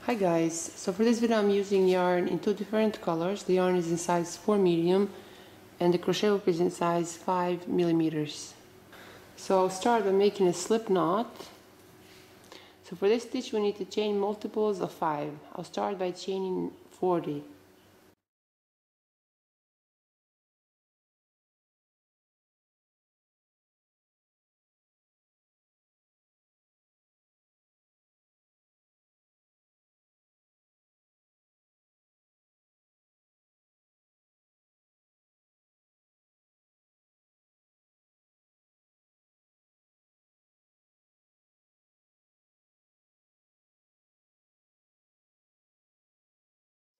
Hi guys, so for this video I'm using yarn in two different colors. The yarn is in size 4 medium and the crochet hook is in size 5 millimeters. So I'll start by making a slip knot. So for this stitch we need to chain multiples of 5. I'll start by chaining 40.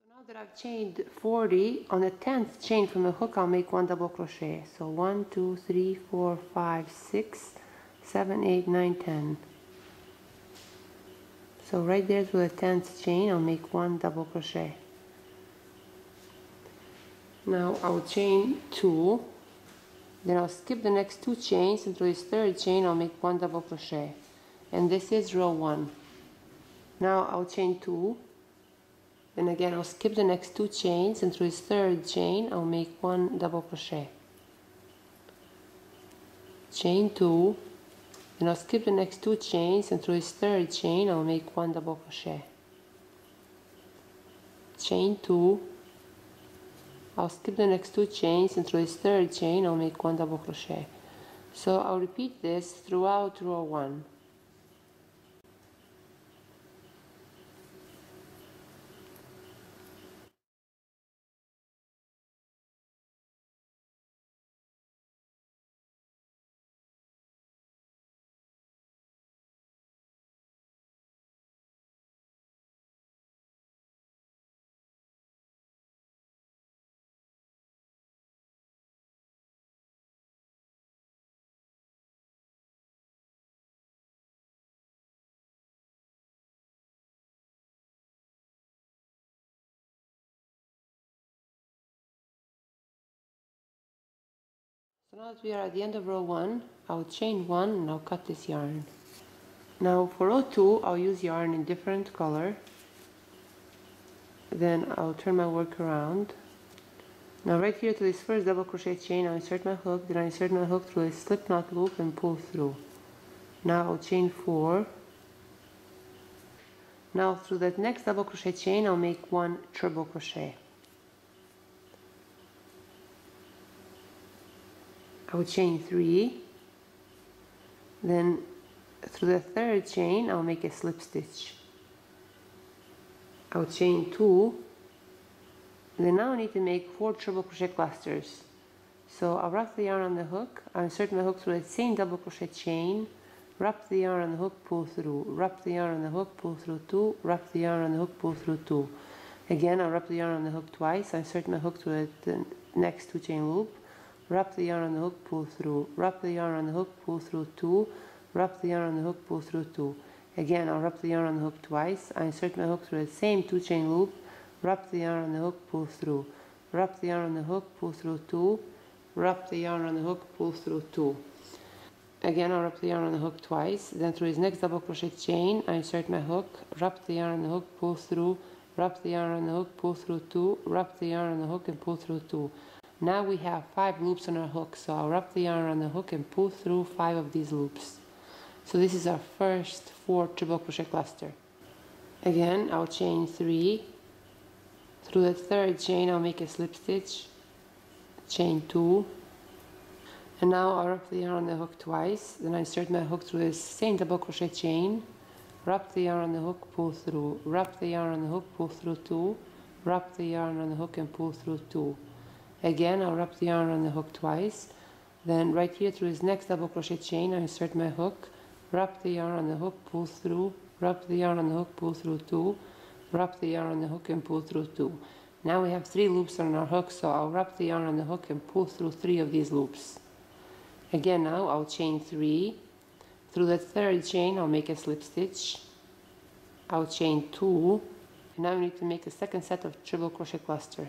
So now that I've chained 40, on the 10th chain from the hook I'll make 1 double crochet. So 1, 2, 3, 4, 5, 6, 7, 8, 9, 10. So right there to the 10th chain I'll make 1 double crochet. Now I'll chain 2, then I'll skip the next 2 chains until this 3rd chain I'll make 1 double crochet, and this is row 1. Now I'll chain 2, then again I'll skip the next 2 chains until this 3rd chain I'll make 1 double crochet, chain 2, then I'll skip the next 2 chains until this 3rd chain I'll make 1 double crochet, chain 2, I'll skip the next 2 chains until this 3rd chain I'll make 1 double crochet. So I'll repeat this throughout row 1. So now that we are at the end of row 1, I'll chain 1 and I'll cut this yarn. Now for row 2, I'll use yarn in different color. Then I'll turn my work around. Now right here to this first double crochet chain, I'll insert my hook, then I insert my hook through a slip knot loop and pull through. Now I'll chain 4. Now through that next double crochet chain, I'll make 1 treble crochet. I will chain 3, then through the 3rd chain I'll make a slip stitch. I'll chain 2, then now I need to make 4 treble crochet clusters. So I'll wrap the yarn on the hook, I'll insert my hook through the same double crochet chain, wrap the yarn on the hook, pull through, wrap the yarn on the hook, pull through 2, wrap the yarn on the hook, pull through 2. Again, I'll wrap the yarn on the hook twice, I insert my hook through the next 2 chain loop, wrap the yarn on the hook, pull through, wrap the yarn on the hook, pull through 2, wrap the yarn on the hook, pull through 2. Again, I'll wrap the yarn on the hook twice, I insert my hook through the same 2 chain loop, wrap the yarn on the hook, pull through, wrap the yarn on the hook, pull through 2, wrap the yarn on the hook, pull through 2. Again, I'll wrap the yarn on the hook twice, then through his next double crochet chain, I insert my hook, wrap the yarn on the hook, pull through, wrap the yarn on the hook, pull through 2, wrap the yarn on the hook and pull through 2. Now we have 5 loops on our hook, so I'll wrap the yarn on the hook and pull through 5 of these loops. So this is our first 4 treble crochet cluster. Again, I'll chain 3. Through the 3rd chain I'll make a slip stitch, chain 2, and now I'll wrap the yarn on the hook twice, then I insert my hook through this same double crochet chain, wrap the yarn on the hook, pull through, wrap the yarn on the hook, pull through 2, wrap the yarn on the hook and pull through 2. Again, I'll wrap the yarn on the hook twice, then right here through this next double crochet chain I insert my hook, wrap the yarn on the hook, pull through, wrap the yarn on the hook, pull through 2, wrap the yarn on the hook and pull through 2. Now we have 3 loops on our hook, so I'll wrap the yarn on the hook and pull through 3 of these loops. Again, now I'll chain 3. Through the 3rd chain I'll make a slip stitch, I'll chain 2, and now I need to make a second set of treble crochet cluster.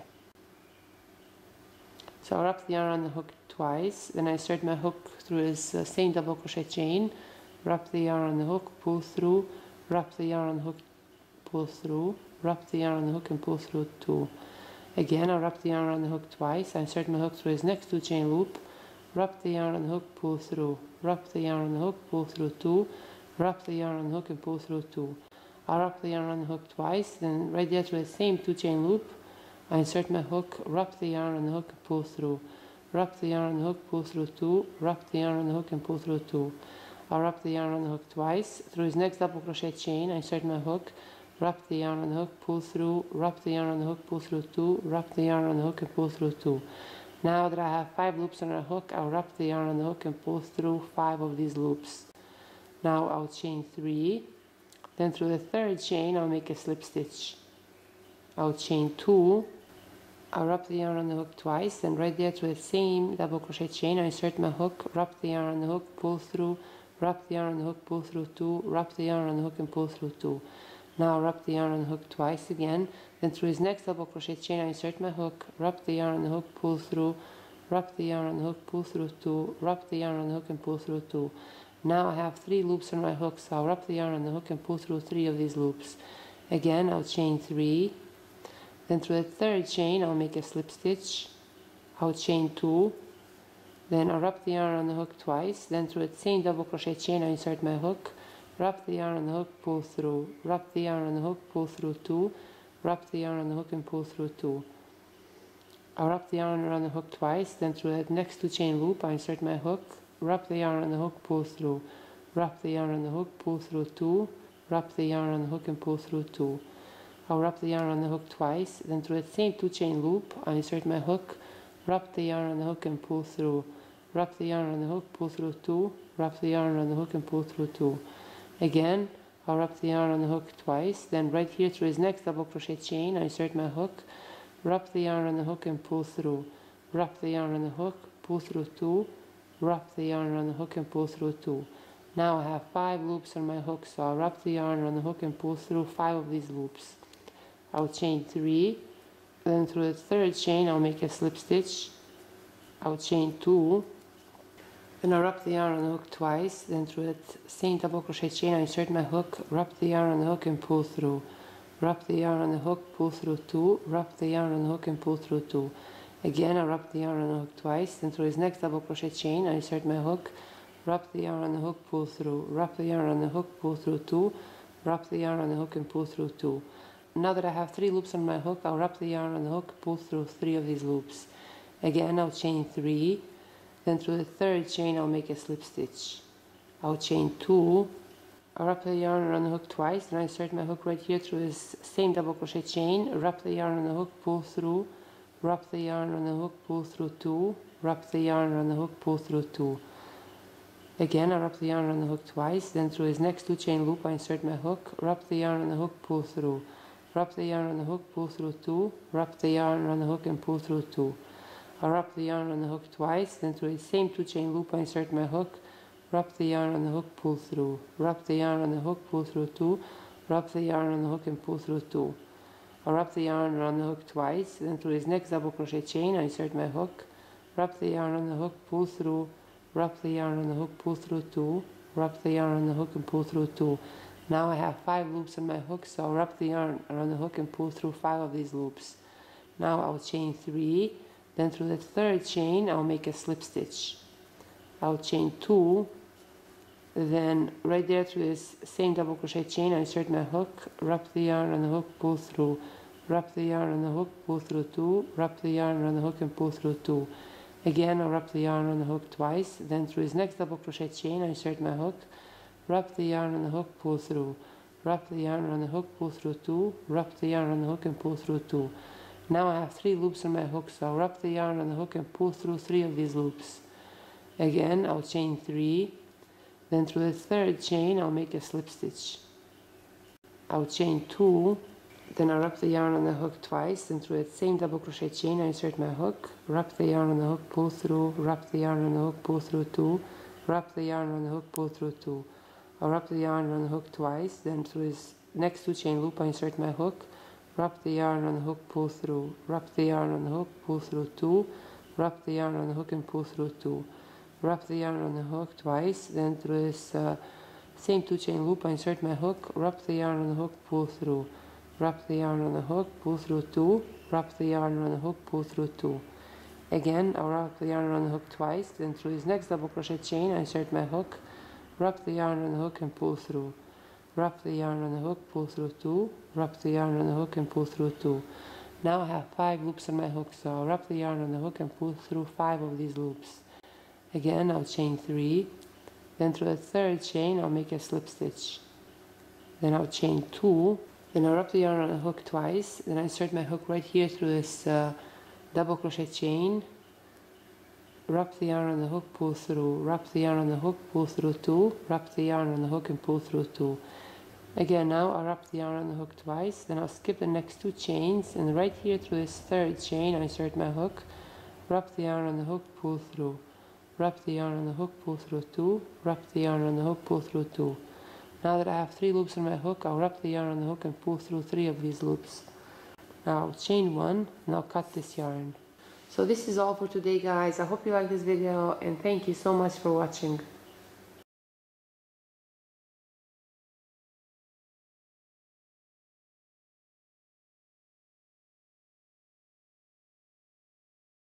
So I'll wrap the yarn on the hook twice, then I insert my hook through this same double crochet chain, wrap the yarn on the hook, pull through, wrap the yarn on the hook, pull through, wrap the yarn on the hook and pull through 2. Again, I'll wrap the yarn around the hook twice. I insert my hook through his next 2 chain loop, wrap the yarn on the hook, pull through, wrap the yarn on the hook, pull through 2, wrap the yarn on the hook and pull through 2. I'll wrap the yarn on the hook twice, then right there through the same 2 chain loop, I insert my hook, wrap the yarn on the hook and pull through, wrap the yarn on the hook, pull through 2, wrap the yarn on the hook and pull through 2. I'll wrap the yarn on the hook twice. Through his next double crochet chain, I insert my hook, wrap the yarn on the hook, pull through, wrap the yarn on the hook, pull through 2, wrap the yarn on the hook and pull through 2. Now that I have 5 loops on a hook, I'll wrap the yarn on the hook and pull through 5 of these loops. Now I'll chain 3, then through the 3rd chain I'll make a slip stitch. I'll chain 2, I'll wrap the yarn on the hook twice, then right there through the same double crochet chain I insert my hook, wrap the yarn on the hook, pull through, wrap the yarn on the hook, pull through 2, wrap the yarn on the hook and pull through 2. Now I'll wrap the yarn on the hook twice again, then through his next double crochet chain I insert my hook, wrap the yarn on the hook, pull through, wrap the yarn on the hook, pull through 2, wrap the yarn on the hook and pull through 2. Now I have 3 loops on my hook, so I'll wrap the yarn on the hook and pull through 3 of these loops. Again, I'll chain 3, then through the 3rd chain I'll make a slip stitch, I'll chain 2, then I'll wrap the yarn on the hook twice, then through the same double crochet chain I insert my hook, wrap the yarn on the hook, pull through, wrap the yarn on the hook, pull through 2, wrap the yarn on the hook and pull through 2. I'll wrap the yarn around the hook twice, then through the next 2 chain loop I insert my hook, wrap the yarn on the hook, pull through, wrap the yarn on the hook, pull through 2, wrap the yarn on the hook and pull through 2. I'll wrap the yarn on the hook twice, then through the same 2 chain loop I insert my hook, wrap the yarn on the hook and pull through, wrap the yarn on the hook, pull through 2, wrap the yarn on the hook and pull through 2. Again, I'll wrap the yarn on the hook twice, then right here through his next double crochet chain I insert my hook, wrap the yarn on the hook and pull through, wrap the yarn on the hook, pull through 2, wrap the yarn on the hook and pull through 2. Now I have 5 loops on my hook, so I'll wrap the yarn on the hook and pull through 5 of these loops. I'll chain 3, then through the 3rd chain I'll make a slip stitch, I'll chain 2, then I'll wrap the yarn on the hook twice, then through that same double crochet chain I insert my hook, wrap the yarn on the hook and pull through, wrap the yarn on the hook, pull through 2, wrap the yarn on the hook and pull through 2. Again, I'll wrap the yarn on the hook twice, then through his next double crochet chain I insert my hook, wrap the yarn on the hook, pull through, wrap the yarn on the hook, pull through 2, wrap the yarn on the hook and pull through 2. Now that I have 3 loops on my hook, I'll wrap the yarn on the hook, pull through 3 of these loops. Again, I'll chain 3, then through the 3rd chain I'll make a slip stitch. I'll chain 2, I'll wrap the yarn around the hook twice, and I insert my hook right here through this same double crochet chain, wrap the yarn on the hook, pull through, wrap the yarn on the hook, pull through 2, wrap the yarn on the hook, pull through 2. Again, I wrap the yarn on the hook twice, then through his next 2 chain loop I insert my hook, wrap the yarn on the hook, pull through, wrap the yarn on the hook, pull through 2, wrap the yarn on the hook and pull through 2. I'll wrap the yarn on the hook twice, then through the same 2 chain loop I insert my hook, wrap the yarn on the hook, pull through, wrap the yarn on the hook, pull through 2, wrap the yarn on the hook and pull through 2. I'll wrap the yarn around the hook twice, then through his next double crochet chain I insert my hook, wrap the yarn on the hook, pull through, wrap the yarn on the hook, pull through 2, wrap the yarn on the hook and pull through 2. Now I have 5 loops on my hook, so I'll wrap the yarn around the hook and pull through 5 of these loops. Now I'll chain 3, then through the 3rd chain I'll make a slip stitch. I'll chain 2, then right there through this same double crochet chain I insert my hook, wrap the yarn on the hook, pull through, wrap the yarn on the hook, pull through 2, wrap the yarn around the hook and pull through 2. Again, I'll wrap the yarn on the hook twice, then through his next double crochet chain I insert my hook, wrap the yarn on the hook, pull through, wrap the yarn on the hook, pull through 2, wrap the yarn on the hook and pull through 2. Now I have 3 loops on my hook, so I'll wrap the yarn on the hook and pull through 3 of these loops. Again, I'll chain 3, then through the 3rd chain I'll make a slip stitch. I'll chain 2, then I'll wrap the yarn on the hook twice, then through the same double crochet chain I insert my hook, wrap the yarn on the hook, pull through, wrap the yarn on the hook, pull through 2, wrap the yarn on the hook, pull through 2. I'll wrap the yarn on the hook twice, then through his next 2 chain loop I insert my hook, wrap the yarn on the hook, pull through, wrap the yarn on the hook, pull through 2, wrap the yarn on the hook and pull through 2. Wrap the yarn on the hook twice, then through this same 2 chain loop I insert my hook, wrap the yarn on the hook, pull through, wrap the yarn on the hook, pull through 2, wrap the yarn on the hook, pull through 2. Again, I'll wrap the yarn on the hook twice, then through this next double crochet chain, I insert my hook, wrap the yarn on the hook and pull through. Wrap the yarn on the hook, pull through 2, wrap the yarn on the hook and pull through 2. Now I have 5 loops on my hook, so I'll wrap the yarn on the hook and pull through 5 of these loops. Again, I'll chain 3, then through the third chain, I'll make a slip stitch. Then I'll chain 2, then I'll wrap the yarn on the hook twice, then I insert my hook right here through this double crochet chain, wrap the yarn on the hook, pull through, wrap the yarn on the hook, pull through 2, wrap the yarn on the hook and pull through 2. Again, now I'll wrap the yarn on the hook twice, then I'll skip the next 2 chains, and right here through this third chain, I insert my hook, wrap the yarn on the hook, pull through, wrap the yarn on the hook, pull through 2, wrap the yarn on the hook, pull through 2. Now that I have 3 loops on my hook, I'll wrap the yarn on the hook and pull through 3 of these loops. Now I'll chain 1, and I'll cut this yarn. So this is all for today, guys. I hope you like this video, and thank you so much for watching.